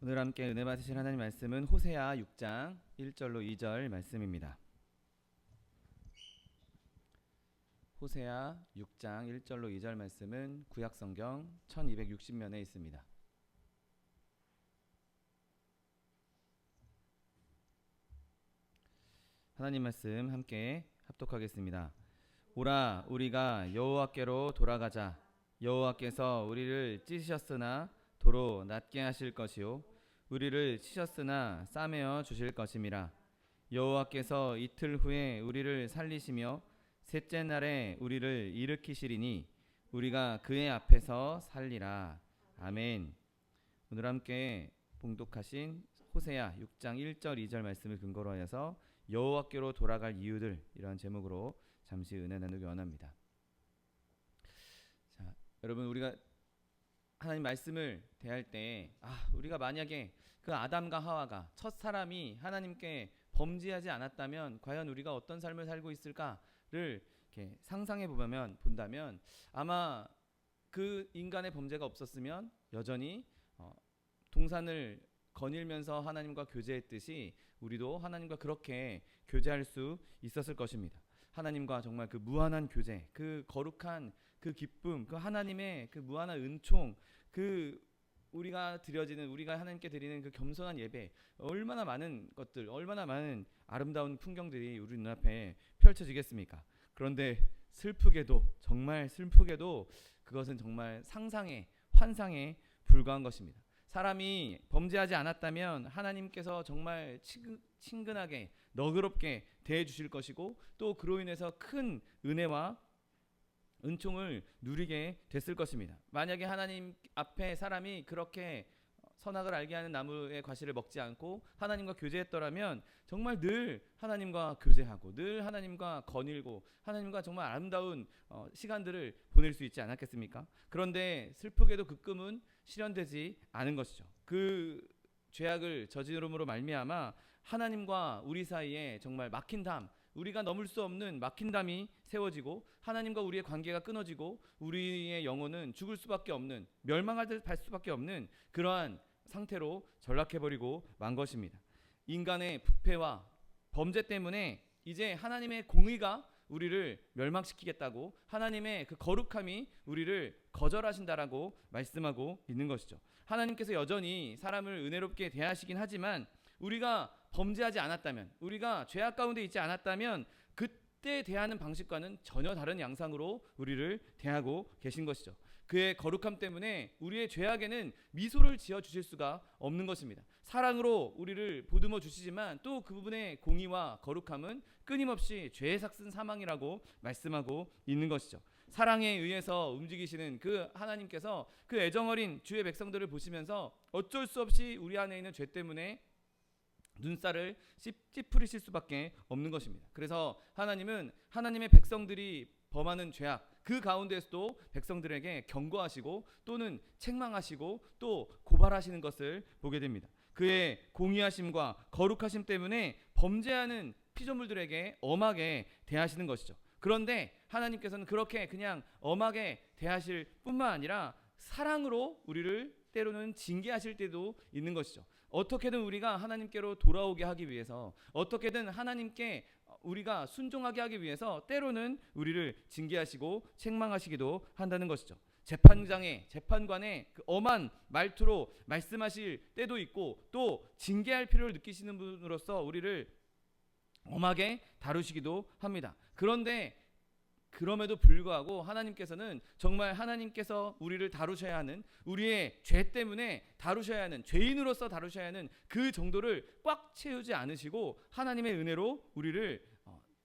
오늘 함께 은혜 받으실 하나님 말씀은 호세아 6장 1절로 2절 말씀입니다. 호세아 6장 1절로 2절 말씀은 구약성경 1260면에 있습니다. 하나님 말씀 함께 합독하겠습니다. 오라 우리가 여호와께로 돌아가자. 여호와께서 우리를 찢으셨으나 도로 낫게 하실 것이요 우리를 치셨으나 싸매어 주실 것임이라. 여호와께서 이틀 후에 우리를 살리시며 셋째 날에 우리를 일으키시리니 우리가 그의 앞에서 살리라. 아멘. 오늘 함께 봉독하신 호세아 6장 1절 2절 말씀을 근거로 하여서 여호와께로 돌아갈 이유들, 이런 제목으로 잠시 은혜 나누기 원합니다. 자, 여러분, 우리가 하나님 말씀을 대할 때 우리가 만약에 그 아담과 하와가 첫 사람이 하나님께 범죄하지 않았다면 과연 우리가 어떤 삶을 살고 있을까를 이렇게 상상해 본다면 아마 그 인간의 범죄가 없었으면 여전히 동산을 거닐면서 하나님과 교제했듯이 우리도 하나님과 그렇게 교제할 수 있었을 것입니다. 하나님과 정말 그 무한한 교제, 그 거룩한 그 기쁨, 그 하나님의 그 무한한 은총, 그 우리가 하나님께 드리는 그 겸손한 예배, 얼마나 많은 것들, 얼마나 많은 아름다운 풍경들이 우리 눈앞에 펼쳐지겠습니까? 그런데 정말 슬프게도 그것은 정말 상상의, 환상에 불과한 것입니다. 사람이 범죄하지 않았다면 하나님께서 정말 친근하게 너그럽게 대해 주실 것이고, 또 그로 인해서 큰 은혜와 은총을 누리게 됐을 것입니다. 만약에 하나님 앞에 사람이 그렇게 선악을 알게 하는 나무의 과실을 먹지 않고 하나님과 교제했더라면 정말 늘 하나님과 교제하고 늘 하나님과 거닐고 하나님과 정말 아름다운 시간들을 보낼 수 있지 않았겠습니까? 그런데 슬프게도 그 꿈은 실현되지 않은 것이죠. 그 죄악을 저지름으로 말미암아 하나님과 우리 사이에 정말 막힌 담, 우리가 넘을 수 없는 막힌 담이 세워지고 하나님과 우리의 관계가 끊어지고 우리의 영혼은 죽을 수밖에 없는, 멸망할 수밖에 없는 그러한 상태로 전락해버리고 만 것입니다. 인간의 부패와 범죄 때문에 이제 하나님의 공의가 우리를 멸망시키겠다고, 하나님의 그 거룩함이 우리를 거절하신다라고 말씀하고 있는 것이죠. 하나님께서 여전히 사람을 은혜롭게 대하시긴 하지만 우리가 범죄하지 않았다면, 우리가 죄악 가운데 있지 않았다면 그때 대하는 방식과는 전혀 다른 양상으로 우리를 대하고 계신 것이죠. 그의 거룩함 때문에 우리의 죄악에는 미소를 지어 주실 수가 없는 것입니다. 사랑으로 우리를 보듬어 주시지만 또 그 부분의 공의와 거룩함은 끊임없이 죄에 삭슨 사망이라고 말씀하고 있는 것이죠. 사랑에 의해서 움직이시는 그 하나님께서 그 애정어린 주의 백성들을 보시면서 어쩔 수 없이 우리 안에 있는 죄 때문에 눈살을 찌푸리실 수밖에 없는 것입니다. 그래서 하나님은 하나님의 백성들이 범하는 죄악, 그 가운데서도 백성들에게 경고하시고 또는 책망하시고 또 고발하시는 것을 보게 됩니다. 그의 공의하심과 거룩하심 때문에 범죄하는 피조물들에게 엄하게 대하시는 것이죠. 그런데 하나님께서는 그렇게 그냥 엄하게 대하실 뿐만 아니라 사랑으로 우리를 때로는 징계하실 때도 있는 것이죠. 어떻게든 우리가 하나님께로 돌아오게 하기 위해서, 어떻게든 하나님께 우리가 순종하게 하기 위해서 때로는 우리를 징계하시고 책망하시기도 한다는 것이죠. 재판관의 그 엄한 말투로 말씀하실 때도 있고, 또 징계할 필요를 느끼시는 분으로서 우리를 엄하게 다루시기도 합니다. 그런데 그럼에도 불구하고 하나님께서는 정말 하나님께서 우리를 다루셔야 하는, 우리의 죄 때문에 다루셔야 하는, 죄인으로서 다루셔야 하는 그 정도를 꽉 채우지 않으시고 하나님의 은혜로 우리를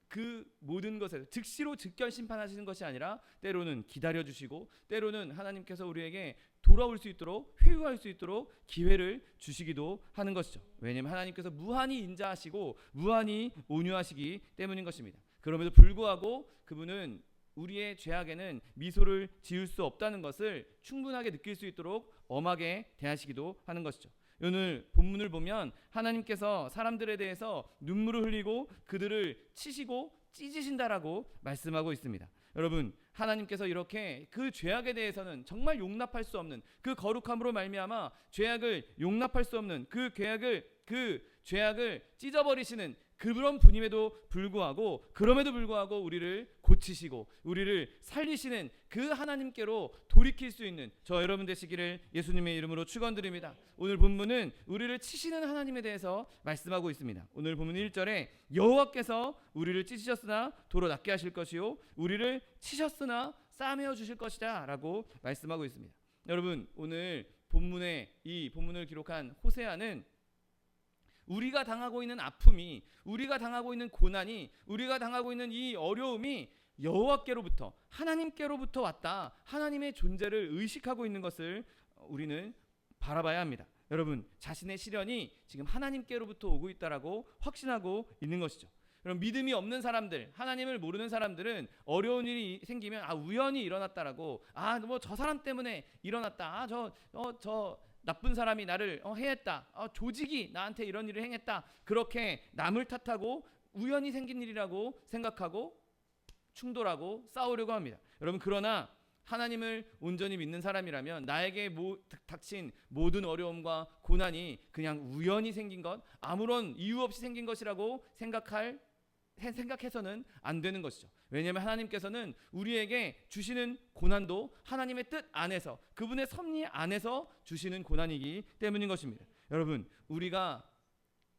그 모든 것에 즉시로 즉결 심판하시는 것이 아니라 때로는 기다려주시고 때로는 하나님께서 우리에게 돌아올 수 있도록, 회유할 수 있도록 기회를 주시기도 하는 것이죠. 왜냐하면 하나님께서 무한히 인자하시고 무한히 온유하시기 때문인 것입니다. 그럼에도 불구하고 그분은 우리의 죄악에는 미소를 지을 수 없다는 것을 충분하게 느낄 수 있도록 엄하게 대하시기도 하는 것이죠. 오늘 본문을 보면 하나님께서 사람들에 대해서 눈물을 흘리고 그들을 치시고 찢으신다라고 말씀하고 있습니다. 여러분, 하나님께서 이렇게 그 죄악에 대해서는 정말 용납할 수 없는, 그 거룩함으로 말미암아 죄악을 용납할 수 없는 그 죄악을 찢어버리시는 그런 분임에도 불구하고, 그럼에도 불구하고 우리를 고치시고 우리를 살리시는 그 하나님께로 돌이킬 수 있는 저 여러분 되시기를 예수님의 이름으로 축원드립니다. 오늘 본문은 우리를 치시는 하나님에 대해서 말씀하고 있습니다. 오늘 본문 1절에 여호와께서 우리를 찢으셨으나 도로 낫게 하실 것이요 우리를 치셨으나 싸매어 주실 것이다 라고 말씀하고 있습니다. 여러분, 오늘 이 본문을 기록한 호세아는 우리가 당하고 있는 아픔이, 우리가 당하고 있는 고난이, 우리가 당하고 있는 이 어려움이 여호와께로부터, 하나님께로부터 왔다, 하나님의 존재를 의식하고 있는 것을 우리는 바라봐야 합니다. 여러분, 자신의 시련이 지금 하나님께로부터 오고 있다라고 확신하고 있는 것이죠. 그럼 믿음이 없는 사람들, 하나님을 모르는 사람들은 어려운 일이 생기면 우연히 일어났다라고, 뭐 저 사람 때문에 일어났다, 저 나쁜 사람이 나를 해했다, 조직이 나한테 이런 일을 행했다, 그렇게 남을 탓하고 우연히 생긴 일이라고 생각하고 충돌하고 싸우려고 합니다. 여러분, 그러나 하나님을 온전히 믿는 사람이라면 나에게 닥친 모든 어려움과 고난이 그냥 우연히 생긴 것, 아무런 이유 없이 생긴 것이라고 생각해서는 안 되는 것이죠. 왜냐하면 하나님께서는 우리에게 주시는 고난도 하나님의 뜻 안에서, 그분의 섭리 안에서 주시는 고난이기 때문인 것입니다. 여러분, 우리가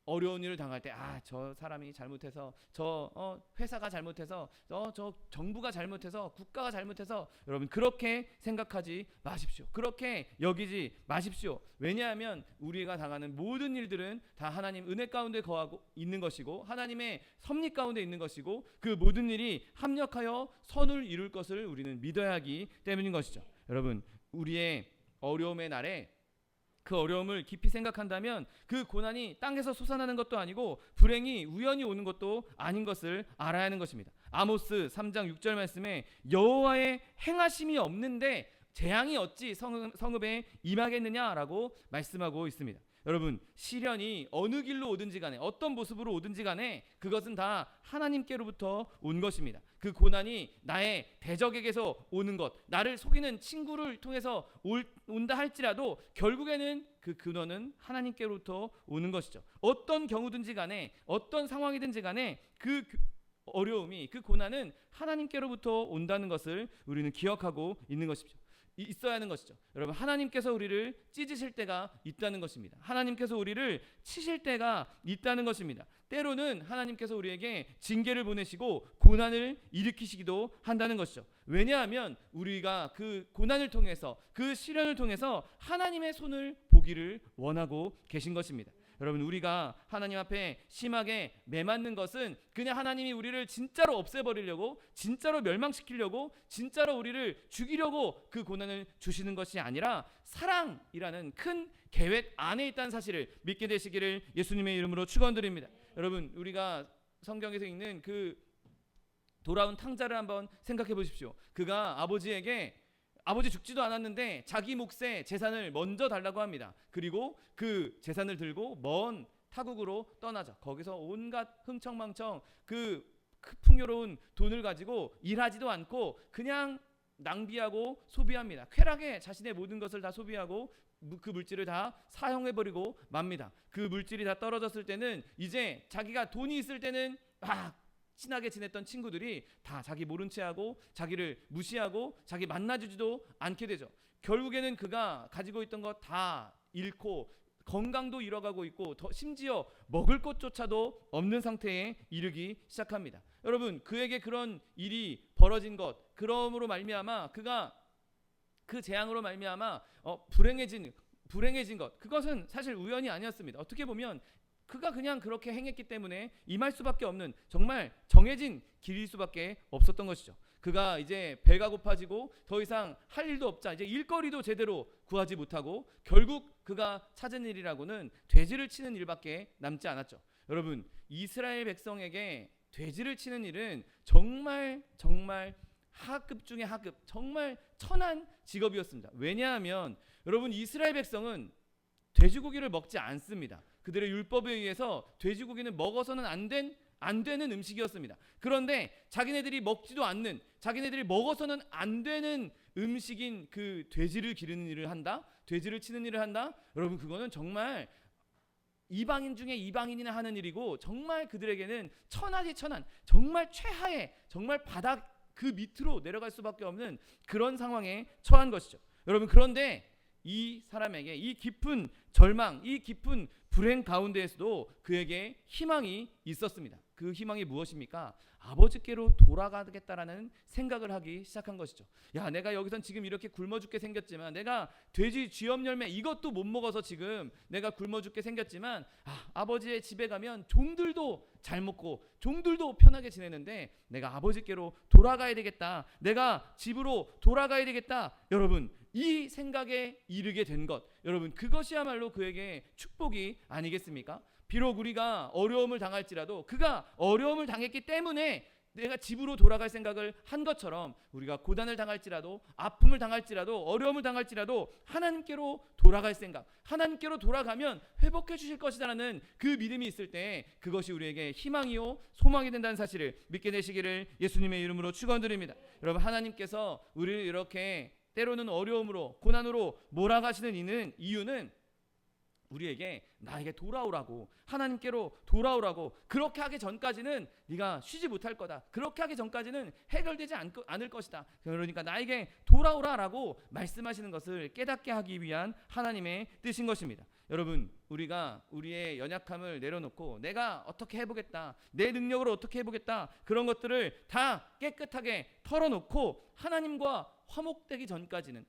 어려운 일을 당할 때 저 사람이 잘못해서, 저 회사가 잘못해서, 저 정부가 잘못해서, 국가가 잘못해서, 여러분 그렇게 생각하지 마십시오. 그렇게 여기지 마십시오. 왜냐하면 우리가 당하는 모든 일들은 다 하나님 은혜 가운데 거하고 있는 것이고 하나님의 섭리 가운데 있는 것이고 그 모든 일이 합력하여 선을 이룰 것을 우리는 믿어야 하기 때문인 것이죠. 여러분, 우리의 어려움의 날에 그 어려움을 깊이 생각한다면 그 고난이 땅에서 솟아나는 것도 아니고 불행이 우연히 오는 것도 아닌 것을 알아야 하는 것입니다. 아모스 3장 6절 말씀에 여호와의 행하심이 없는데 재앙이 어찌 성읍에 임하겠느냐라고 말씀하고 있습니다. 여러분, 시련이 어느 길로 오든지 간에, 어떤 모습으로 오든지 간에 그것은 다 하나님께로부터 온 것입니다. 그 고난이 나의 대적에게서 오는 것, 나를 속이는 친구를 통해서 온다 할지라도 결국에는 그 근원은 하나님께로부터 오는 것이죠. 어떤 경우든지 간에, 어떤 상황이든지 간에 그 어려움이, 그 고난은 하나님께로부터 온다는 것을 우리는 기억하고 있어야 하는 것이죠. 여러분, 하나님께서 우리를 찢으실 때가 있다는 것입니다. 하나님께서 우리를 치실 때가 있다는 것입니다. 때로는 하나님께서 우리에게 징계를 보내시고 고난을 일으키시기도 한다는 것이죠. 왜냐하면 우리가 그 고난을 통해서, 그 시련을 통해서 하나님의 손을 보기를 원하고 계신 것입니다. 여러분, 우리가 하나님 앞에 심하게 매맞는 것은 그냥 하나님이 우리를 진짜로 없애버리려고, 진짜로 멸망시키려고, 진짜로 우리를 죽이려고 그 고난을 주시는 것이 아니라 사랑이라는 큰 계획 안에 있다는 사실을 믿게 되시기를 예수님의 이름으로 축원드립니다. 여러분, 우리가 성경에서 읽는 그 돌아온 탕자를 한번 생각해 보십시오. 그가 아버지 죽지도 않았는데 자기 몫의 재산을 먼저 달라고 합니다. 그리고 그 재산을 들고 먼 타국으로 떠나죠. 거기서 온갖 흥청망청 그 풍요로운 돈을 가지고 일하지도 않고 그냥 낭비하고 소비합니다. 쾌락에 자신의 모든 것을 다 소비하고 그 물질을 다 사용해버리고 맙니다. 그 물질이 다 떨어졌을 때는 이제 자기가 돈이 있을 때는 친하게 지냈던 친구들이 다 자기 모른 체하고 자기를 무시하고 자기 만나주지도 않게 되죠. 결국에는 그가 가지고 있던 것 다 잃고 건강도 잃어가고 있고 심지어 먹을 것조차도 없는 상태에 이르기 시작합니다. 여러분, 그에게 그런 일이 벌어진 것, 그러므로 말미암아 그가 그 재앙으로 말미암아 불행해진 것, 그것은 사실 우연이 아니었습니다. 어떻게 보면 그가 그냥 그렇게 행했기 때문에 임할 수밖에 없는 정말 정해진 길일 수밖에 없었던 것이죠. 그가 이제 배가 고파지고 더 이상 할 일도 없자 이제 일거리도 제대로 구하지 못하고 결국 그가 찾은 일이라고는 돼지를 치는 일밖에 남지 않았죠. 여러분, 이스라엘 백성에게 돼지를 치는 일은 정말 하급 중에 하급, 정말 천한 직업이었습니다. 왜냐하면 여러분, 이스라엘 백성은 돼지고기를 먹지 않습니다. 그들의 율법에 의해서 돼지고기는 먹어서는 안 된 안 되는 음식이었습니다. 그런데 자기네들이 먹지도 않는, 자기네들이 먹어서는 안 되는 음식인 그 돼지를 기르는 일을 한다, 돼지를 치는 일을 한다. 여러분, 그거는 정말 이방인 중에 이방인이나 하는 일이고, 정말 그들에게는 천하지 천한, 정말 최하의, 정말 바닥 그 밑으로 내려갈 수밖에 없는 그런 상황에 처한 것이죠. 여러분, 그런데 이 사람에게 이 깊은 절망, 이 깊은 불행 가운데에서도 그에게 희망이 있었습니다. 그 희망이 무엇입니까? 아버지께로 돌아가겠다라는 생각을 하기 시작한 것이죠. 야, 내가 여기선 지금 이렇게 굶어 죽게 생겼지만, 내가 돼지 쥐염 열매 이것도 못 먹어서 지금 내가 굶어 죽게 생겼지만, 아버지의 집에 가면 종들도 잘 먹고 종들도 편하게 지내는데 내가 아버지께로 돌아가야 되겠다, 내가 집으로 돌아가야 되겠다. 여러분, 이 생각에 이르게 된 것, 여러분, 그것이야말로 그에게 축복이 아니겠습니까? 비록 우리가 어려움을 당할지라도, 그가 어려움을 당했기 때문에 내가 집으로 돌아갈 생각을 한 것처럼, 우리가 고난을 당할지라도, 아픔을 당할지라도, 어려움을 당할지라도 하나님께로 돌아갈 생각, 하나님께로 돌아가면 회복해 주실 것이라는 그 믿음이 있을 때 그것이 우리에게 희망이요 소망이 된다는 사실을 믿게 되시기를 예수님의 이름으로 축원드립니다. 여러분, 하나님께서 우리를 이렇게 때로는 어려움으로, 고난으로 몰아가시는 이유는 우리에게 나에게 돌아오라고, 하나님께로 돌아오라고, 그렇게 하기 전까지는 네가 쉬지 못할 거다, 그렇게 하기 전까지는 해결되지 않을 것이다, 그러니까 나에게 돌아오라라고 말씀하시는 것을 깨닫게 하기 위한 하나님의 뜻인 것입니다. 여러분, 우리가 우리의 연약함을 내려놓고 내가 어떻게 해보겠다, 내 능력으로 어떻게 해보겠다, 그런 것들을 다 깨끗하게 털어놓고 하나님과 화목되기 전까지는,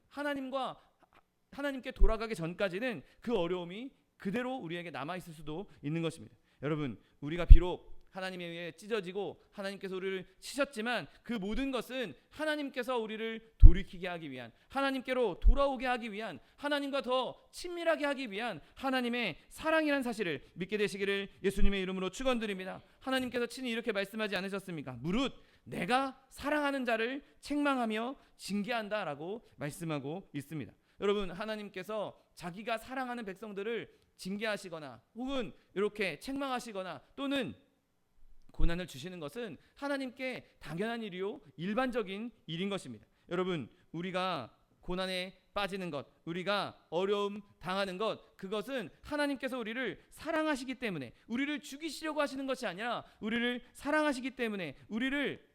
하나님께 돌아가기 전까지는 그 어려움이 그대로 우리에게 남아있을 수도 있는 것입니다. 여러분, 우리가 비록 하나님에 의해 찢어지고 하나님께서 우리를 치셨지만, 그 모든 것은 하나님께서 우리를 돌이키게 하기 위한, 하나님께로 돌아오게 하기 위한, 하나님과 더 친밀하게 하기 위한 하나님의 사랑이라는 사실을 믿게 되시기를 예수님의 이름으로 축원드립니다. 하나님께서 친히 이렇게 말씀하지 않으셨습니까? 무릇 내가 사랑하는 자를 책망하며 징계한다라고 말씀하고 있습니다. 여러분, 하나님께서 자기가 사랑하는 백성들을 징계하시거나 혹은 이렇게 책망하시거나 또는 고난을 주시는 것은 하나님께 당연한 일이요 일반적인 일인 것입니다. 여러분, 우리가 고난에 빠지는 것, 우리가 어려움 당하는 것, 그것은 하나님께서 우리를 사랑하시기 때문에, 우리를 죽이시려고 하시는 것이 아니라 우리를 사랑하시기 때문에 우리를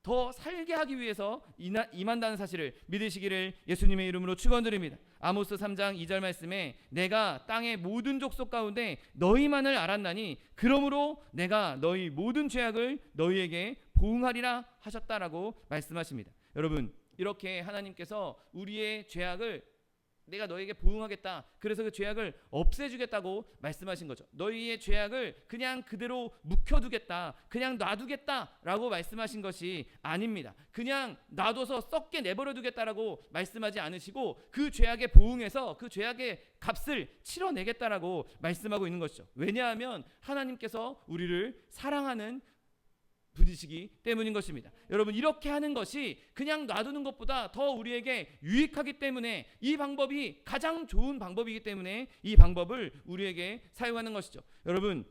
더 살게 하기 위해서 임한다는 사실을 믿으시기를 예수님의 이름으로 축원드립니다. 아모스 3장 2절 말씀에 내가 땅의 모든 족속 가운데 너희만을 알았나니 그러므로 내가 너희 모든 죄악을 너희에게 보응하리라 하셨다라고 말씀하십니다. 여러분, 이렇게 하나님께서 우리의 죄악을 내가 너에게 보응하겠다, 그래서 그 죄악을 없애주겠다고 말씀하신 거죠. 너희의 죄악을 그냥 그대로 묵혀두겠다, 그냥 놔두겠다라고 말씀하신 것이 아닙니다. 그냥 놔둬서 썩게 내버려두겠다라고 말씀하지 않으시고 그 죄악에 보응해서 그 죄악의 값을 치러내겠다라고 말씀하고 있는 것이죠. 왜냐하면 하나님께서 우리를 사랑하는 분이시기 때문인 것입니다. 여러분, 이렇게 하는 것이 그냥 놔두는 것보다 더 우리에게 유익하기 때문에, 이 방법이 가장 좋은 방법이기 때문에 이 방법을 우리에게 사용하는 것이죠. 여러분,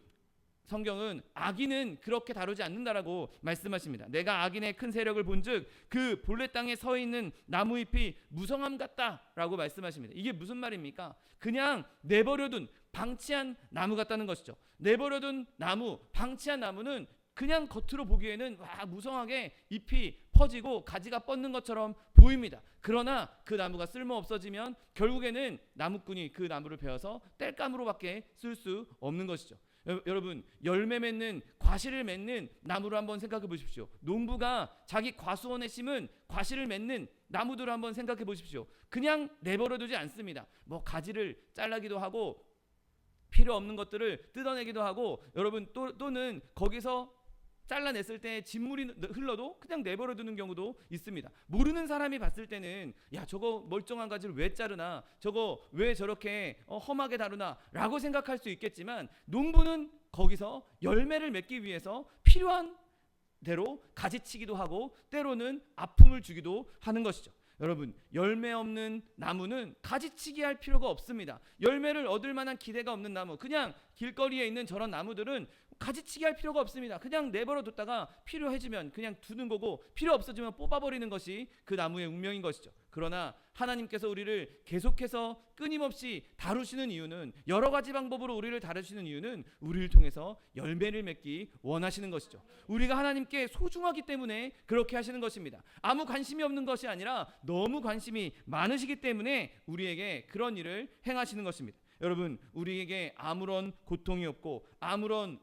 성경은 악인은 그렇게 다루지 않는다라고 말씀하십니다. 내가 악인의 큰 세력을 본즉 그 본래 땅에 서 있는 나무잎이 무성함 같다라고 말씀하십니다. 이게 무슨 말입니까? 그냥 내버려둔 방치한 나무 같다는 것이죠. 내버려둔 나무, 방치한 나무는 그냥 겉으로 보기에는 무성하게 잎이 퍼지고 가지가 뻗는 것처럼 보입니다. 그러나 그 나무가 쓸모 없어지면 결국에는 나무꾼이 그 나무를 베어서 땔감으로밖에 쓸 수 없는 것이죠. 여러분, 열매 맺는, 과실을 맺는 나무를 한번 생각해 보십시오. 농부가 자기 과수원에 심은 과실을 맺는 나무들을 한번 생각해 보십시오. 그냥 내버려두지 않습니다. 가지를 잘라기도 하고 필요 없는 것들을 뜯어내기도 하고, 여러분, 또는 거기서 잘라냈을 때 진물이 흘러도 그냥 내버려두는 경우도 있습니다. 모르는 사람이 봤을 때는 야, 저거 멀쩡한 가지를 왜 자르나, 저거 왜 저렇게 험하게 다루나 라고 생각할 수 있겠지만, 농부는 거기서 열매를 맺기 위해서 필요한 대로 가지치기도 하고 때로는 아픔을 주기도 하는 것이죠. 여러분, 열매 없는 나무는 가지치기 할 필요가 없습니다. 열매를 얻을 만한 기대가 없는 나무, 그냥 길거리에 있는 저런 나무들은 가지치기 할 필요가 없습니다. 그냥 내버려 뒀다가 필요해지면 그냥 두는 거고, 필요 없어지면 뽑아버리는 것이 그 나무의 운명인 것이죠. 그러나 하나님께서 우리를 계속해서 끊임없이 다루시는 이유는, 여러 가지 방법으로 우리를 다루시는 이유는 우리를 통해서 열매를 맺기 원하시는 것이죠. 우리가 하나님께 소중하기 때문에 그렇게 하시는 것입니다. 아무 관심이 없는 것이 아니라 너무 관심이 많으시기 때문에 우리에게 그런 일을 행하시는 것입니다. 여러분, 우리에게 아무런 고통이 없고 아무런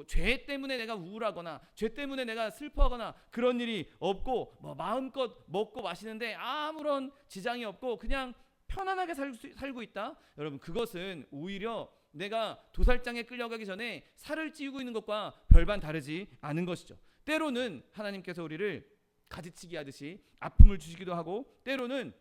죄 때문에 내가 우울하거나 죄 때문에 내가 슬퍼하거나 그런 일이 없고, 마음껏 먹고 마시는데 아무런 지장이 없고 그냥 편안하게 살고 있다. 여러분, 그것은 오히려 내가 도살장에 끌려가기 전에 살을 찌우고 있는 것과 별반 다르지 않은 것이죠. 때로는 하나님께서 우리를 가지치기 하듯이 아픔을 주시기도 하고, 때로는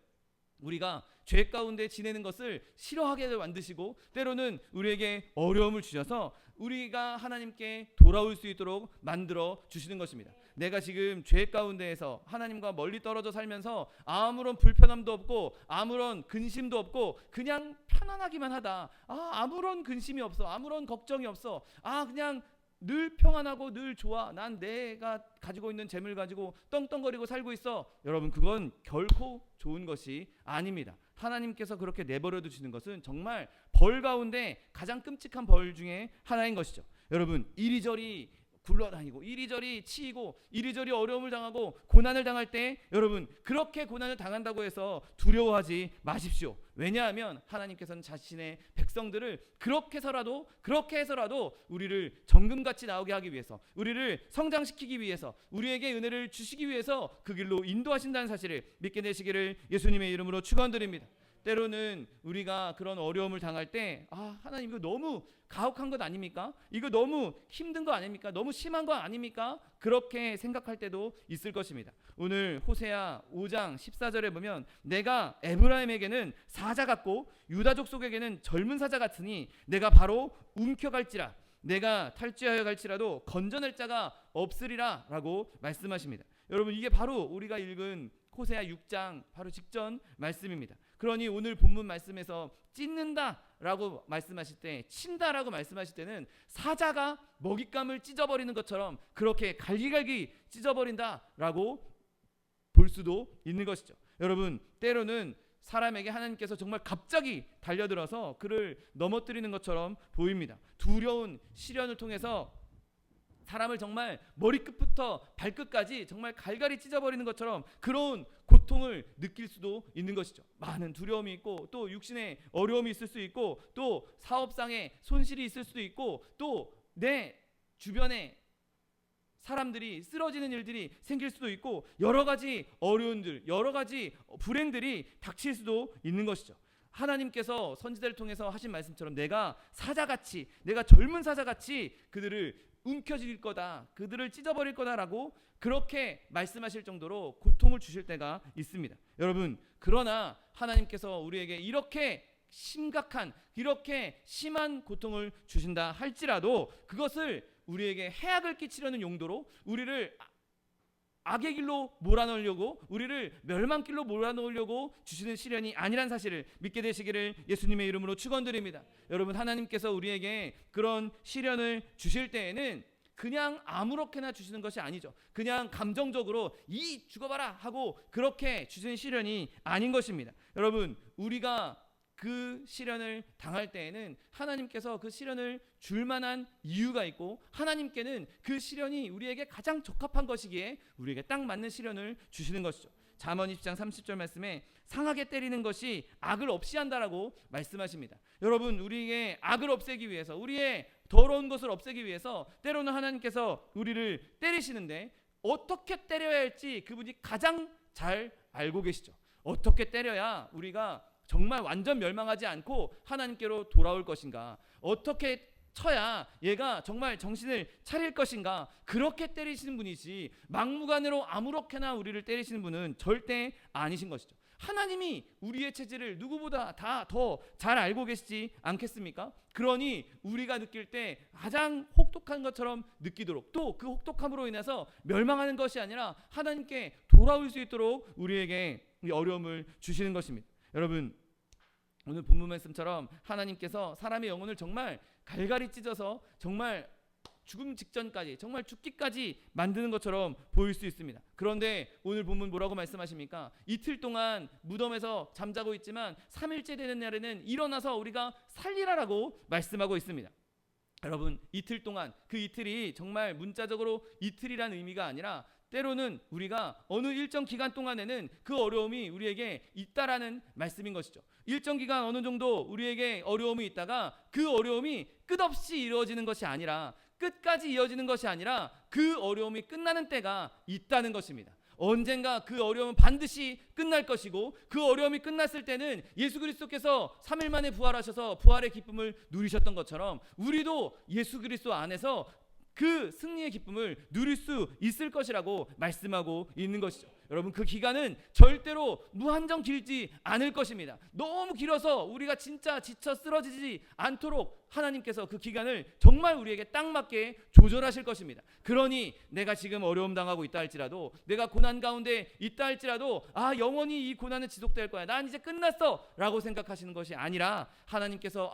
우리가 죄 가운데 지내는 것을 싫어하게 만드시고, 때로는 우리에게 어려움을 주셔서 우리가 하나님께 돌아올 수 있도록 만들어 주시는 것입니다. 내가 지금 죄 가운데에서 하나님과 멀리 떨어져 살면서 아무런 불편함도 없고 아무런 근심도 없고 그냥 편안하기만 하다. 아무런 근심이 없어, 아무런 걱정이 없어, 그냥 늘 평안하고 늘 좋아, 난 내가 가지고 있는 재물 가지고 떵떵거리고 살고 있어. 여러분, 그건 결코 좋은 것이 아닙니다. 하나님께서 그렇게 내버려 두시는 것은 정말 벌 가운데 가장 끔찍한 벌 중에 하나인 것이죠. 여러분, 이리저리 굴러다니고 이리저리 치이고 이리저리 어려움을 당하고 고난을 당할 때, 여러분, 그렇게 고난을 당한다고 해서 두려워하지 마십시오. 왜냐하면 하나님께서는 자신의 백성들을 그렇게 해서라도 우리를 정금같이 나오게 하기 위해서, 우리를 성장시키기 위해서, 우리에게 은혜를 주시기 위해서 그 길로 인도하신다는 사실을 믿게 되시기를 예수님의 이름으로 축원드립니다. 때로는 우리가 그런 어려움을 당할 때, 하나님, 이거 너무 가혹한 것 아닙니까? 이거 너무 힘든 거 아닙니까? 너무 심한 거 아닙니까? 그렇게 생각할 때도 있을 것입니다. 오늘 호세아 5장 14절에 보면, 내가 에브라임에게는 사자 같고 유다 족속에게는 젊은 사자 같으니 내가 바로 움켜갈지라, 내가 탈취하여 갈지라도 건져낼 자가 없으리라 라고 말씀하십니다. 여러분, 이게 바로 우리가 읽은 호세아 6장 바로 직전 말씀입니다. 그러니 오늘 본문 말씀에서 찢는다라고 말씀하실 때, 친다라고 말씀하실 때는 사자가 먹잇감을 찢어버리는 것처럼 그렇게 갈기갈기 찢어버린다라고 볼 수도 있는 것이죠. 여러분, 때로는 사람에게 하나님께서 정말 갑자기 달려들어서 그를 넘어뜨리는 것처럼 보입니다. 두려운 시련을 통해서 사람을 정말 머리끝부터 발끝까지 정말 갈갈이 찢어버리는 것처럼 그런 고통을 느낄 수도 있는 것이죠. 많은 두려움이 있고, 또 육신의 어려움이 있을 수 있고, 또 사업상의 손실이 있을 수도 있고, 또 내 주변에 사람들이 쓰러지는 일들이 생길 수도 있고, 여러 가지 어려움들, 여러 가지 불행들이 닥칠 수도 있는 것이죠. 하나님께서 선지자를 통해서 하신 말씀처럼 내가 사자같이, 내가 젊은 사자같이 그들을 움켜쥘 거다, 그들을 찢어버릴 거다라고 그렇게 말씀하실 정도로 고통을 주실 때가 있습니다. 여러분, 그러나 하나님께서 우리에게 이렇게 심각한, 이렇게 심한 고통을 주신다 할지라도 그것을 우리에게 해악을 끼치려는 용도로, 우리를 악의 길로 몰아넣으려고, 우리를 멸망길로 몰아넣으려고 주시는 시련이 아니란 사실을 믿게 되시기를 예수님의 이름으로 축원드립니다. 여러분, 하나님께서 우리에게 그런 시련을 주실 때에는 그냥 아무렇게나 주시는 것이 아니죠. 그냥 감정적으로 이 죽어봐라 하고 그렇게 주시는 시련이 아닌 것입니다. 여러분, 우리가 그 시련을 당할 때에는 하나님께서 그 시련을 줄 만한 이유가 있고, 하나님께는 그 시련이 우리에게 가장 적합한 것이기에 우리에게 딱 맞는 시련을 주시는 것이죠. 잠언 20장 30절 말씀에 상하게 때리는 것이 악을 없이 한다라고 말씀하십니다. 여러분, 우리의 악을 없애기 위해서, 우리의 더러운 것을 없애기 위해서 때로는 하나님께서 우리를 때리시는데, 어떻게 때려야 할지 그분이 가장 잘 알고 계시죠. 어떻게 때려야 우리가 정말 완전 멸망하지 않고 하나님께로 돌아올 것인가, 어떻게 쳐야 얘가 정말 정신을 차릴 것인가, 그렇게 때리시는 분이지 막무가내로 아무렇게나 우리를 때리시는 분은 절대 아니신 것이죠. 하나님이 우리의 체질을 누구보다 다 더 잘 알고 계시지 않겠습니까? 그러니 우리가 느낄 때 가장 혹독한 것처럼 느끼도록, 또 그 혹독함으로 인해서 멸망하는 것이 아니라 하나님께 돌아올 수 있도록 우리에게 이 어려움을 주시는 것입니다. 여러분, 오늘 본문 말씀처럼 하나님께서 사람의 영혼을 정말 갈갈이 찢어서 정말 죽음 직전까지, 정말 죽기까지 만드는 것처럼 보일 수 있습니다. 그런데 오늘 본문 뭐라고 말씀하십니까? 이틀 동안 무덤에서 잠자고 있지만 3일째 되는 날에는 일어나서 우리가 살리라라고 말씀하고 있습니다. 여러분, 이틀 동안, 그 이틀이 정말 문자적으로 이틀이란 의미가 아니라 때로는 우리가 어느 일정 기간 동안에는 그 어려움이 우리에게 있다라는 말씀인 것이죠. 일정 기간 어느 정도 우리에게 어려움이 있다가 그 어려움이 끝없이 이루어지는 것이 아니라, 끝까지 이어지는 것이 아니라 그 어려움이 끝나는 때가 있다는 것입니다. 언젠가 그 어려움은 반드시 끝날 것이고, 그 어려움이 끝났을 때는 예수 그리스도께서 3일 만에 부활하셔서 부활의 기쁨을 누리셨던 것처럼 우리도 예수 그리스도 안에서 그 승리의 기쁨을 누릴 수 있을 것이라고 말씀하고 있는 것이죠. 여러분, 그 기간은 절대로 무한정 길지 않을 것입니다. 너무 길어서 우리가 진짜 지쳐 쓰러지지 않도록 하나님께서 그 기간을 정말 우리에게 딱 맞게 조절하실 것입니다. 그러니 내가 지금 어려움 당하고 있다 할지라도, 내가 고난 가운데 있다 할지라도, 영원히 이 고난은 지속될 거야, 난 이제 끝났어 라고 생각하시는 것이 아니라, 하나님께서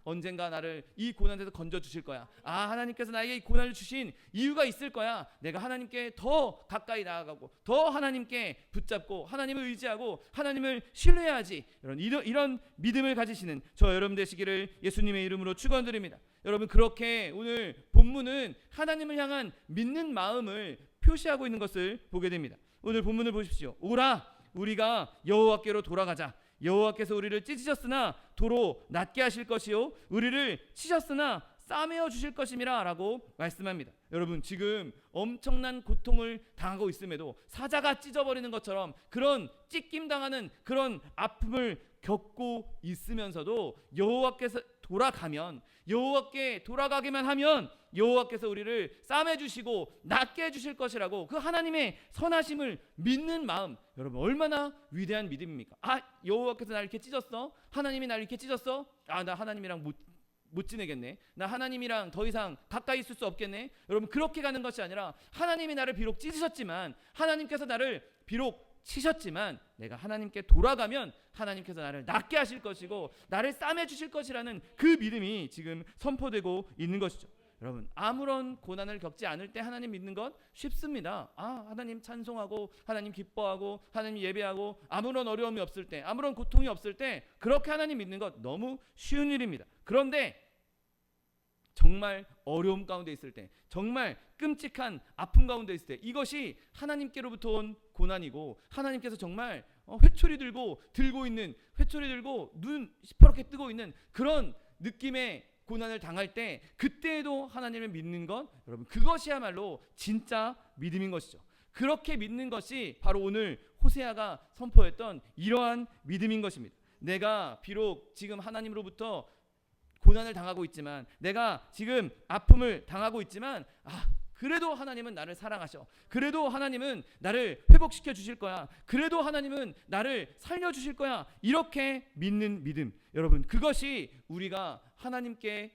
언젠가 나를 이 고난에서 건져주실 거야, 하나님께서 나에게 이 고난을 주신 이유가 있을 거야, 내가 하나님께 더 가까이 나아가고 더 하나님께 붙잡고 하나님을 의지하고 하나님을 신뢰해야지, 이런 믿음을 가지시는 저 여러분 되시기를 예수님의 이름으로 축원드립니다. 여러분, 그렇게 오늘 본문은 하나님을 향한 믿는 마음을 표시하고 있는 것을 보게 됩니다. 오늘 본문을 보십시오. 오라, 우리가 여호와께로 돌아가자. 여호와께서 우리를 찢으셨으나 도로 낫게 하실 것이요, 우리를 치셨으나 싸매어 주실 것임이라 라고 말씀합니다. 여러분, 지금 엄청난 고통을 당하고 있음에도, 사자가 찢어버리는 것처럼 그런 찢김 당하는 그런 아픔을 겪고 있으면서도 여호와께서 돌아가면, 여호와께 돌아가기만 하면 여호와께서 우리를 싸매주시고 낫게 해주실 것이라고 그 하나님의 선하심을 믿는 마음, 여러분 얼마나 위대한 믿음입니까? 여호와께서 나를 이렇게 찢었어? 하나님이 나를 이렇게 찢었어? 나 하나님이랑 못 지내겠네, 나 하나님이랑 더 이상 가까이 있을 수 없겠네. 여러분, 그렇게 가는 것이 아니라, 하나님이 나를 비록 찢으셨지만, 하나님께서 나를 비록 치셨지만, 내가 하나님께 돌아가면 하나님께서 나를 낫게 하실 것이고 나를 싸매 주실 것이라는 그 믿음이 지금 선포되고 있는 것이죠. 여러분, 아무런 고난을 겪지 않을 때 하나님 믿는 건 쉽습니다. 하나님 찬송하고 하나님 기뻐하고 하나님 예배하고, 아무런 어려움이 없을 때, 아무런 고통이 없을 때 그렇게 하나님 믿는 것 너무 쉬운 일입니다. 그런데 정말 어려움 가운데 있을 때, 정말 끔찍한 아픔 가운데 있을 때, 이것이 하나님께로부터 온 고난이고, 하나님께서 정말 회초리 들고 눈 시퍼렇게 뜨고 있는 그런 느낌의 고난을 당할 때, 그때에도 하나님을 믿는 것, 여러분, 그것이야말로 진짜 믿음인 것이죠. 그렇게 믿는 것이 바로 오늘 호세아가 선포했던 이러한 믿음인 것입니다. 내가 비록 지금 하나님으로부터 고난을 당하고 있지만, 내가 지금 아픔을 당하고 있지만, 그래도 하나님은 나를 사랑하셔. 그래도 하나님은 나를 회복시켜 주실 거야. 그래도 하나님은 나를 살려 주실 거야. 이렇게 믿는 믿음, 여러분, 그것이 우리가 하나님께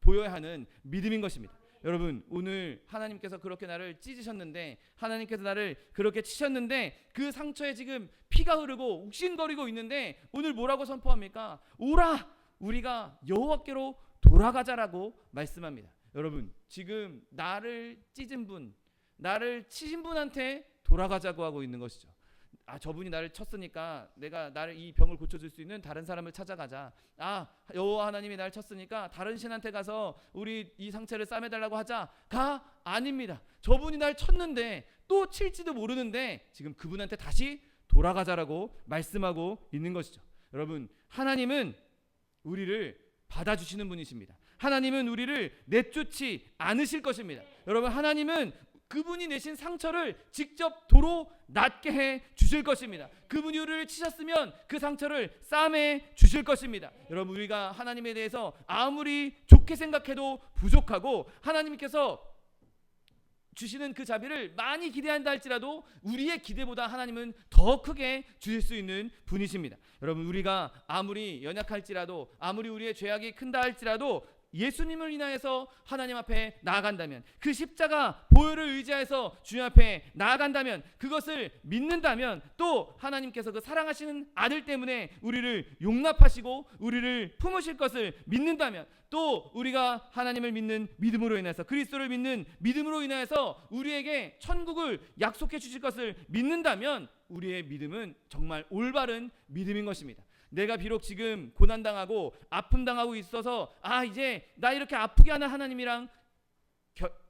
보여야 하는 믿음인 것입니다. 여러분, 오늘 하나님께서 그렇게 나를 찢으셨는데, 하나님께서 나를 그렇게 치셨는데, 그 상처에 지금 피가 흐르고 욱신거리고 있는데, 오늘 뭐라고 선포합니까? 오라, 우리가 여호와께로 돌아가자라고 말씀합니다. 여러분, 지금 나를 찢은 분, 나를 치신 분한테 돌아가자고 하고 있는 것이죠. 저분이 나를 쳤으니까 내가 이 병을 고쳐줄 수 있는 다른 사람을 찾아가자. 여호와 하나님이 나를 쳤으니까 다른 신한테 가서 우리 이 상처를 싸매달라고 하자가 아닙니다. 저분이 날 쳤는데 또 칠지도 모르는데 지금 그분한테 다시 돌아가자라고 말씀하고 있는 것이죠. 여러분, 하나님은 우리를 받아주시는 분이십니다. 하나님은 우리를 내쫓지 않으실 것입니다. 여러분, 하나님은 그분이 내신 상처를 직접 도로 낫게 해 주실 것입니다. 그분이 우리를 치셨으면 그 상처를 싸매 주실 것입니다. 여러분, 우리가 하나님에 대해서 아무리 좋게 생각해도 부족하고, 하나님께서 주시는 그 자비를 많이 기대한다 할지라도 우리의 기대보다 하나님은 더 크게 주실 수 있는 분이십니다. 여러분, 우리가 아무리 연약할지라도, 아무리 우리의 죄악이 큰다 할지라도 예수님을 인하여서 하나님 앞에 나아간다면, 그 십자가 보혈을 의지해서 주님 앞에 나아간다면, 그것을 믿는다면, 또 하나님께서 그 사랑하시는 아들 때문에 우리를 용납하시고 우리를 품으실 것을 믿는다면, 또 우리가 하나님을 믿는 믿음으로 인해서, 그리스도를 믿는 믿음으로 인해서 우리에게 천국을 약속해 주실 것을 믿는다면 우리의 믿음은 정말 올바른 믿음인 것입니다. 내가 비록 지금 고난당하고 아픔당하고 있어서 이제 나 이렇게 아프게 하는 하나님이랑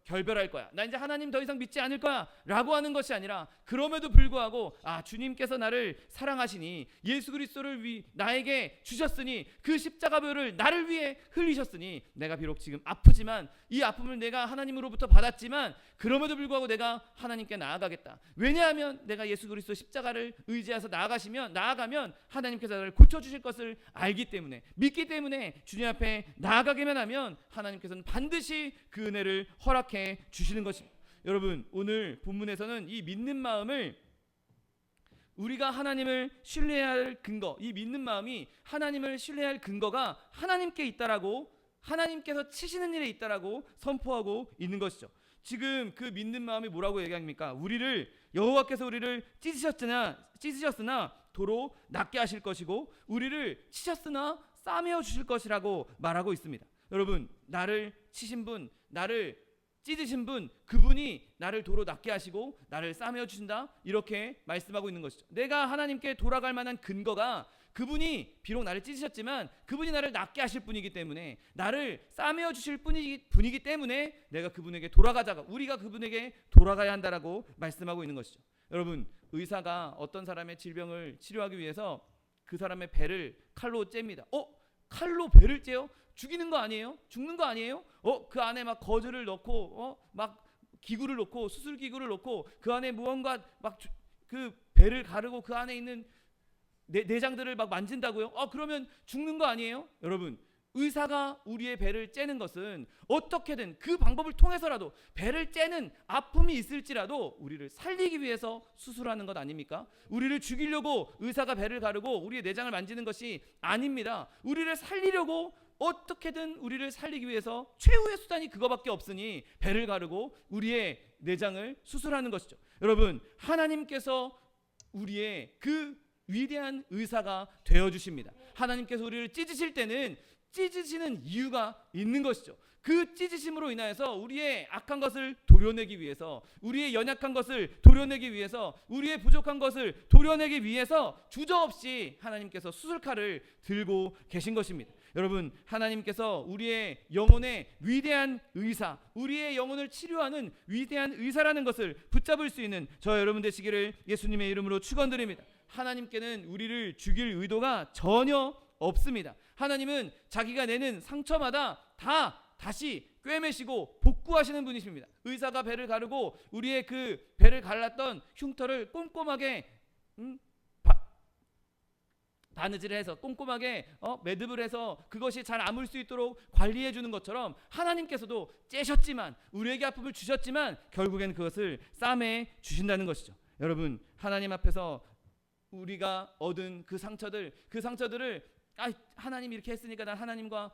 결별할 거야, 나 이제 하나님 더 이상 믿지 않을 거야 라고 하는 것이 아니라, 그럼에도 불구하고 주님께서 나를 사랑하시니 예수 그리스도를 나에게 주셨으니 그 십자가보혈을 나를 위해 흘리셨으니, 내가 비록 지금 아프지만 이 아픔을 내가 하나님으로부터 받았지만 그럼에도 불구하고 내가 하나님께 나아가겠다. 왜냐하면 내가 예수 그리스도 십자가를 의지해서 나아가면 하나님께서 나를 고쳐주실 것을 알기 때문에, 믿기 때문에 주님 앞에 나아가기만 하면 하나님께서는 반드시 그 은혜를 허락해 주시는 것입니다. 여러분, 오늘 본문에서는 이 믿는 마음을, 우리가 하나님을 신뢰해야 할 근거, 이 믿는 마음이 하나님을 신뢰할 근거가 하나님께 있다라고, 하나님께서 치시는 일에 있다라고 선포하고 있는 것이죠. 지금 그 믿는 마음이 뭐라고 얘기합니까? 여호와께서 우리를 찢으셨으나 도로 낫게 하실 것이고, 우리를 치셨으나 싸매어 주실 것이라고 말하고 있습니다. 여러분, 나를 치신 분, 나를 찢으신 분, 그분이 나를 도로 낫게 하시고 나를 싸매어 주신다, 이렇게 말씀하고 있는 것이죠. 내가 하나님께 돌아갈 만한 근거가, 그분이 비록 나를 찢으셨지만 그분이 나를 낫게 하실 분이기 때문에, 나를 싸매어 주실 분이기 때문에 내가 그분에게 우리가 그분에게 돌아가야 한다라고 말씀하고 있는 것이죠. 여러분, 의사가 어떤 사람의 질병을 치료하기 위해서 그 사람의 배를 칼로 잽니다. 칼로 배를 째요? 죽이는 거 아니에요? 죽는 거 아니에요? 그 안에 막 거즈를 넣고 막 기구를 넣고, 수술 기구를 넣고, 그 안에 무언가 막 그 배를 가르고 그 안에 있는 내장들을 막 만진다고요? 그러면 죽는 거 아니에요? 여러분, 의사가 우리의 배를 째는 것은 어떻게든 그 방법을 통해서라도, 배를 째는 아픔이 있을지라도 우리를 살리기 위해서 수술하는 것 아닙니까? 우리를 죽이려고 의사가 배를 가르고 우리의 내장을 만지는 것이 아닙니다. 우리를 살리려고, 어떻게든 우리를 살리기 위해서 최후의 수단이 그거밖에 없으니 배를 가르고 우리의 내장을 수술하는 것이죠. 여러분, 하나님께서 우리의 그 위대한 의사가 되어주십니다. 하나님께서 우리를 찢으실 때는 찢으시는 이유가 있는 것이죠. 그 찢으심으로 인하여서 우리의 악한 것을 도려내기 위해서, 우리의 연약한 것을 도려내기 위해서, 우리의 부족한 것을 도려내기 위해서 주저없이 하나님께서 수술칼을 들고 계신 것입니다. 여러분, 하나님께서 우리의 영혼의 위대한 의사, 우리의 영혼을 치료하는 위대한 의사라는 것을 붙잡을 수 있는 저 여러분 되시기를 예수님의 이름으로 축원드립니다. 하나님께는 우리를 죽일 의도가 전혀 없습니다. 하나님은 자기가 내는 상처마다 다시 꿰매시고 복구하시는 분이십니다. 의사가 배를 가르고 우리의 그 배를 갈랐던 흉터를 꼼꼼하게 바느질을 해서 꼼꼼하게 매듭을 해서 그것이 잘 아물 수 있도록 관리해 주는 것처럼, 하나님께서도 째셨지만, 우리에게 아픔을 주셨지만 결국엔 그것을 싸매 주신다는 것이죠. 여러분, 하나님 앞에서 우리가 얻은 그 상처들을 하나님 이렇게 했으니까 난 하나님과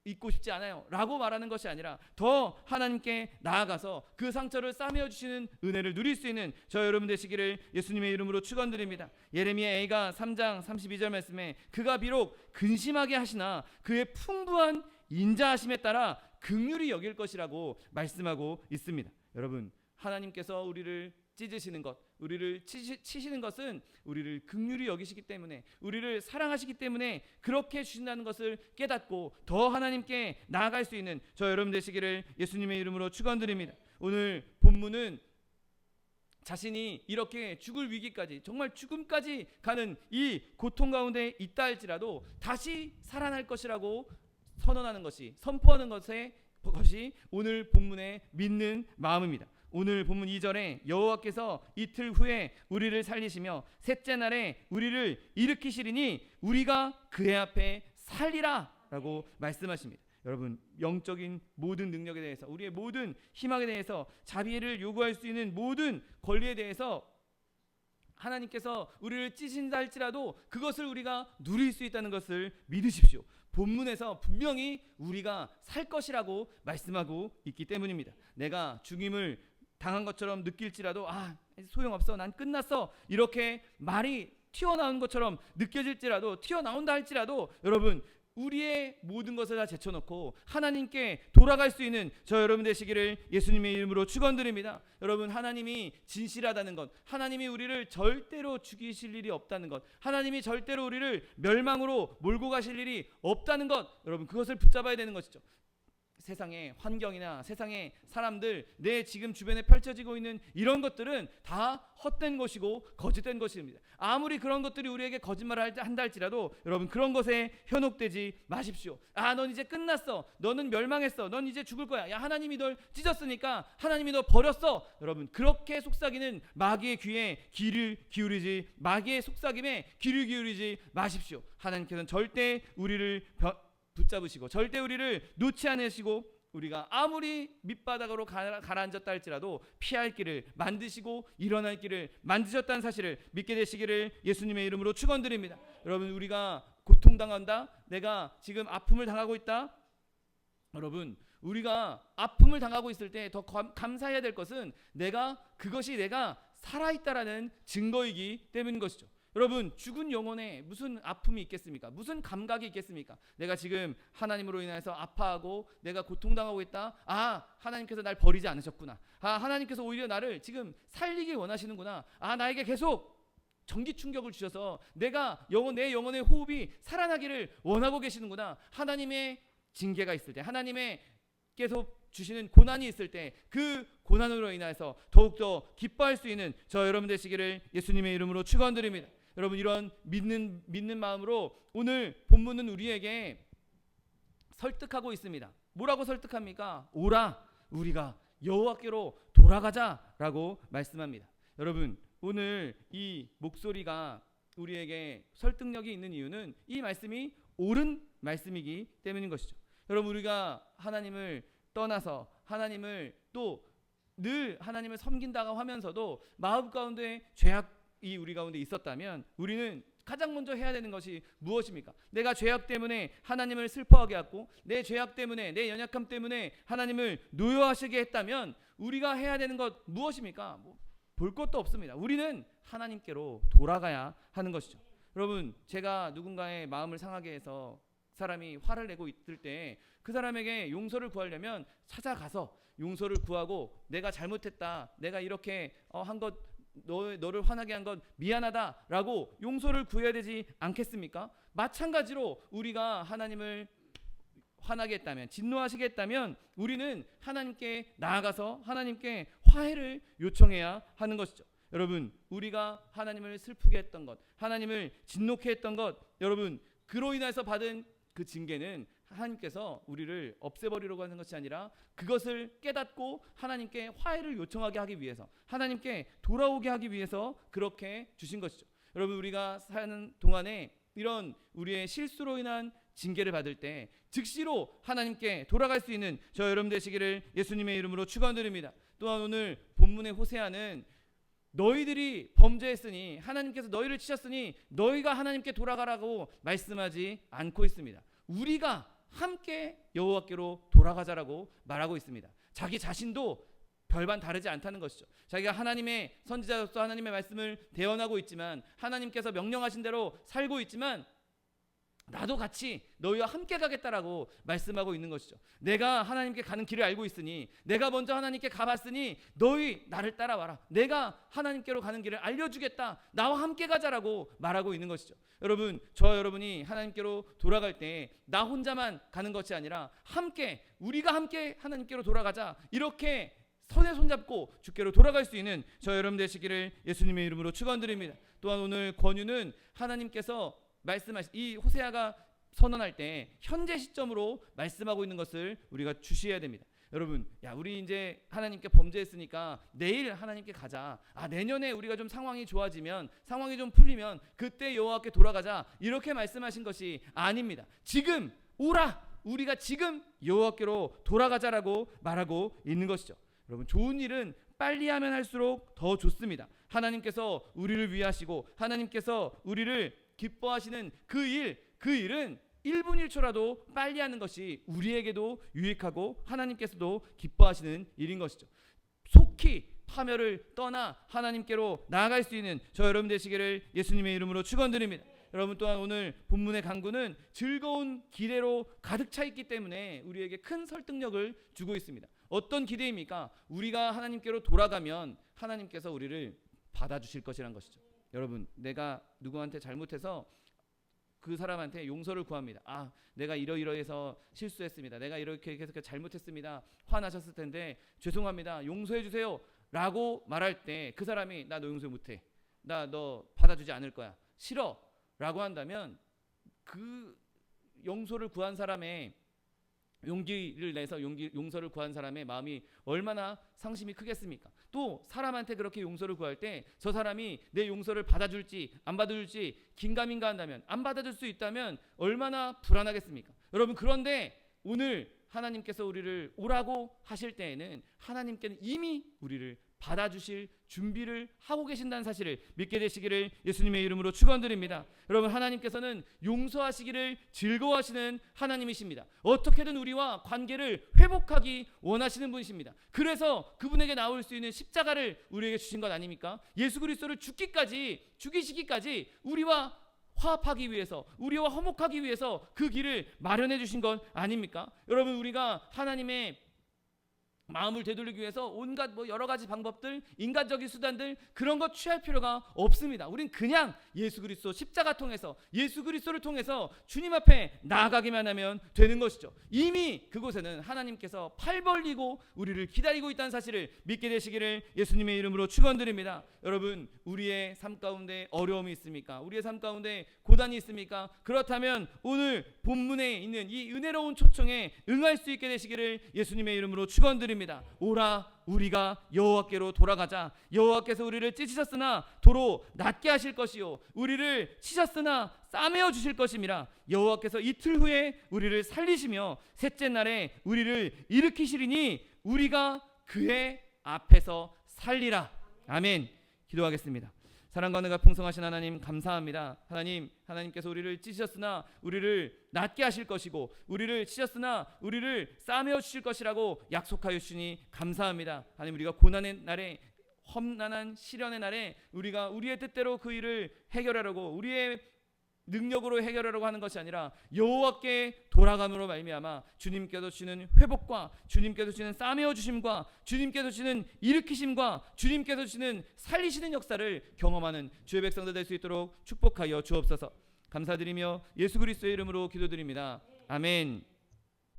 있고 싶지 않아요 라고 말하는 것이 아니라, 더 하나님께 나아가서 그 상처를 싸매어 주시는 은혜를 누릴 수 있는 저 여러분 되시기를 예수님의 이름으로 축원드립니다. 예레미야 A가 3장 32절 말씀에, 그가 비록 근심하게 하시나 그의 풍부한 인자하심에 따라 긍휼히 여길 것이라고 말씀하고 있습니다. 여러분, 하나님께서 우리를 찢으시는 것, 우리를 치시는 것은 우리를 긍휼히 여기시기 때문에, 우리를 사랑하시기 때문에 그렇게 주신다는 것을 깨닫고 더 하나님께 나아갈 수 있는 저 여러분 되시기를 예수님의 이름으로 축원드립니다. 오늘 본문은 자신이 이렇게 죽을 위기까지, 정말 죽음까지 가는 이 고통 가운데 있다 할지라도 다시 살아날 것이라고 선포하는 것이 오늘 본문의 믿는 마음입니다. 오늘 본문 2절에 여호와께서 이틀 후에 우리를 살리시며 셋째 날에 우리를 일으키시리니 우리가 그의 앞에 살리라 라고 말씀하십니다. 여러분, 영적인 모든 능력에 대해서, 우리의 모든 희망에 대해서, 자비를 요구할 수 있는 모든 권리에 대해서 하나님께서 우리를 찢으신다 할지라도 그것을 우리가 누릴 수 있다는 것을 믿으십시오. 본문에서 분명히 우리가 살 것이라고 말씀하고 있기 때문입니다. 내가 죽임을 당한 것처럼 느낄지라도 소용없어, 난 끝났어, 이렇게 말이 튀어나온 것처럼 느껴질지라도, 튀어나온다 할지라도 여러분, 우리의 모든 것을 다 제쳐놓고 하나님께 돌아갈 수 있는 저 여러분 되시기를 예수님의 이름으로 축원드립니다. 여러분, 하나님이 진실하다는 것, 하나님이 우리를 절대로 죽이실 일이 없다는 것, 하나님이 절대로 우리를 멸망으로 몰고 가실 일이 없다는 것, 여러분 그것을 붙잡아야 되는 것이죠. 세상의 환경이나 세상의 사람들, 내 지금 주변에 펼쳐지고 있는 이런 것들은 다 헛된 것이고 거짓된 것입니다. 아무리 그런 것들이 우리에게 거짓말을 한다 할지라도 여러분, 그런 것에 현혹되지 마십시오. 넌 이제 끝났어, 너는 멸망했어, 넌 이제 죽을 거야, 야 하나님이 널 찢었으니까 하나님이 너 버렸어. 여러분, 그렇게 속삭이는 마귀의 귀에 귀를 기울이지, 마귀의 속삭임에 귀를 기울이지 마십시오. 하나님께서는 절대 우리를 붙잡으시고 절대 우리를 놓지 않으시고, 우리가 아무리 밑바닥으로 가라앉았다 할지라도 피할 길을 만드시고 일어날 길을 만드셨다는 사실을 믿게 되시기를 예수님의 이름으로 축원드립니다. 여러분, 우리가 고통당한다, 내가 지금 아픔을 당하고 있다, 여러분 우리가 아픔을 당하고 있을 때 더 감사해야 될 것은 그것이 내가 살아있다라는 증거이기 때문인 것이죠. 여러분, 죽은 영혼에 무슨 아픔이 있겠습니까? 무슨 감각이 있겠습니까? 내가 지금 하나님으로 인해서 아파하고 내가 고통당하고 있다. 하나님께서 날 버리지 않으셨구나. 하나님께서 오히려 나를 지금 살리기 원하시는구나. 나에게 계속 전기 충격을 주셔서 내 영혼의 호흡이 살아나기를 원하고 계시는구나. 하나님의 징계가 있을 때, 하나님께서 주시는 고난이 있을 때 그 고난으로 인해서 더욱더 기뻐할 수 있는 저 여러분 되시기를 예수님의 이름으로 축원드립니다. 여러분, 이런 믿는 마음으로 오늘 본문은 우리에게 설득하고 있습니다. 뭐라고 설득합니까? 오라, 우리가 여호와께로 돌아가자라고 말씀합니다. 여러분, 오늘 이 목소리가 우리에게 설득력이 있는 이유는 이 말씀이 옳은 말씀이기 때문인 것이죠. 여러분, 우리가 하나님을 떠나서 하나님을 또 늘 하나님을 섬긴다고 하면서도 마음 가운데 죄악이 우리 가운데 있었다면 우리는 가장 먼저 해야 되는 것이 무엇입니까? 내가 죄악 때문에 하나님을 슬퍼하게 했고, 내 죄악 때문에, 내 연약함 때문에 하나님을 노여하시게 했다면 우리가 해야 되는 것 무엇입니까? 볼 것도 없습니다. 우리는 하나님께로 돌아가야 하는 것이죠. 여러분, 제가 누군가의 마음을 상하게 해서 사람이 화를 내고 있을 때 그 사람에게 용서를 구하려면 찾아가서 용서를 구하고, 내가 잘못했다, 내가 이렇게 한 것, 너를 화나게 한 건 미안하다라고 용서를 구해야 되지 않겠습니까? 마찬가지로 우리가 하나님을 화나게 했다면, 진노하시게 했다면 우리는 하나님께 나아가서 하나님께 화해를 요청해야 하는 것이죠. 여러분, 우리가 하나님을 슬프게 했던 것, 하나님을 진노케 했던 것, 여러분 그로 인해서 받은 그 징계는 하나님께서 우리를 없애버리려고 하는 것이 아니라 그것을 깨닫고 하나님께 화해를 요청하게 하기 위해서, 하나님께 돌아오게 하기 위해서 그렇게 주신 것이죠. 여러분, 우리가 사는 동안에 이런 우리의 실수로 인한 징계를 받을 때 즉시로 하나님께 돌아갈 수 있는 저 여러분 되시기를 예수님의 이름으로 축원드립니다. 또한 오늘 본문의 호세아는 너희들이 범죄했으니, 하나님께서 너희를 치셨으니 너희가 하나님께 돌아가라고 말씀하지 않고 있습니다. 우리가 함께 여호와께로 돌아가자라고 말하고 있습니다. 자기 자신도 별반 다르지 않다는 것이죠. 자기가 하나님의 선지자로서 하나님의 말씀을 대언하고 있지만, 하나님께서 명령하신 대로 살고 있지만, 나도 같이 너희와 함께 가겠다라고 말씀하고 있는 것이죠. 내가 하나님께 가는 길을 알고 있으니, 내가 먼저 하나님께 가봤으니 너희 나를 따라와라. 내가 하나님께로 가는 길을 알려주겠다. 나와 함께 가자라고 말하고 있는 것이죠. 여러분, 여러분이 하나님께로 돌아갈 때 나 혼자만 가는 것이 아니라 우리가 함께 하나님께로 돌아가자, 이렇게 손에 손잡고 주께로 돌아갈 수 있는 저 여러분 되시기를 예수님의 이름으로 축원드립니다. 또한 오늘 권유는 하나님께서 말씀하신 이 호세아가 선언할 때 현재 시점으로 말씀하고 있는 것을 우리가 주시해야 됩니다. 여러분, 우리 이제 하나님께 범죄했으니까 내일 하나님께 가자. 내년에 우리가 좀 상황이 좋아지면, 상황이 좀 풀리면 그때 여호와께 돌아가자, 이렇게 말씀하신 것이 아닙니다. 지금 오라, 우리가 지금 여호와께로 돌아가자라고 말하고 있는 것이죠. 여러분, 좋은 일은 빨리 하면 할수록 더 좋습니다. 하나님께서 우리를 위하시고 하나님께서 우리를 기뻐하시는 그 일은 1분 1초라도 빨리 하는 것이 우리에게도 유익하고 하나님께서도 기뻐하시는 일인 것이죠. 속히 파멸을 떠나 하나님께로 나아갈 수 있는 저 여러분 되시기를 예수님의 이름으로 축원드립니다. 여러분 또한 오늘 본문의 강구는 즐거운 기대로 가득 차 있기 때문에 우리에게 큰 설득력을 주고 있습니다. 어떤 기대입니까? 우리가 하나님께로 돌아가면 하나님께서 우리를 받아주실 것이란 것이죠. 여러분, 내가 누구한테 잘못해서 그 사람한테 용서를 구합니다. 아, 내가 이러이러해서 실수했습니다. 내가 이렇게 계속 잘못했습니다. 화나셨을 텐데 죄송합니다. 용서해 주세요 라고 말할 때 그 사람이 나 너 용서 못해. 나 너 받아주지 않을 거야. 싫어 라고 한다면 그 용서를 구한 사람의 용기를 내서 용서를 구한 사람의 마음이 얼마나 상심이 크겠습니까? 또 사람한테 그렇게 용서를 구할 때 저 사람이 내 용서를 받아줄지 안 받아줄지 긴가민가 한다면, 안 받아줄 수 있다면 얼마나 불안하겠습니까? 여러분, 그런데 오늘 하나님께서 우리를 오라고 하실 때에는 하나님께는 이미 우리를 받아주실 준비를 하고 계신다는 사실을 믿게 되시기를 예수님의 이름으로 축원드립니다. 여러분, 하나님께서는 용서하시기를 즐거워하시는 하나님이십니다. 어떻게든 우리와 관계를 회복하기 원하시는 분이십니다. 그래서 그분에게 나올 수 있는 십자가를 우리에게 주신 것 아닙니까? 예수 그리스도를 죽이시기까지 우리와 화합하기 위해서, 우리와 화목하기 위해서 그 길을 마련해 주신 것 아닙니까? 여러분, 우리가 하나님의 마음을 되돌리기 위해서 온갖 여러 가지 방법들, 인간적인 수단들 그런 것 취할 필요가 없습니다. 우린 그냥 예수 그리스도 십자가 통해서, 예수 그리스도를 통해서 주님 앞에 나아가기만 하면 되는 것이죠. 이미 그곳에는 하나님께서 팔 벌리고 우리를 기다리고 있다는 사실을 믿게 되시기를 예수님의 이름으로 축원드립니다. 여러분, 우리의 삶 가운데 어려움이 있습니까? 우리의 삶 가운데 고단이 있습니까? 그렇다면 오늘 본문에 있는 이 은혜로운 초청에 응할 수 있게 되시기를 예수님의 이름으로 축원드립니다. 오라, 우리가 여호와께로 돌아가자. 여호와께서 우리를 찢으셨으나 도로 낫게 하실 것이요, 우리를 치셨으나 싸매어 주실 것임이라. 여호와께서 이틀 후에 우리를 살리시며 셋째 날에 우리를 일으키시리니 우리가 그의 앞에서 살리라. 아멘. 기도하겠습니다. 사랑과 은혜가 풍성하신 하나님, 감사합니다. 하나님께서 우리를 찢으셨으나 우리를 낫게 하실 것이고, 우리를 치셨으나 우리를 싸매어 주실 것이라고 약속하여 주시니 감사합니다. 하나님, 우리가 고난의 날에, 험난한 시련의 날에 우리가 우리의 뜻대로 그 일을 해결하려고, 우리의 능력으로 해결하려고 하는 것이 아니라 여호와께 돌아감으로 말미암아 주님께서 주시는 회복과, 주님께서 주시는 싸매어 주심과, 주님께서 주시는 일으키심과, 주님께서 주시는 살리시는 역사를 경험하는 주의 백성들 될 수 있도록 축복하여 주옵소서. 감사드리며 예수 그리스도의 이름으로 기도드립니다. 아멘.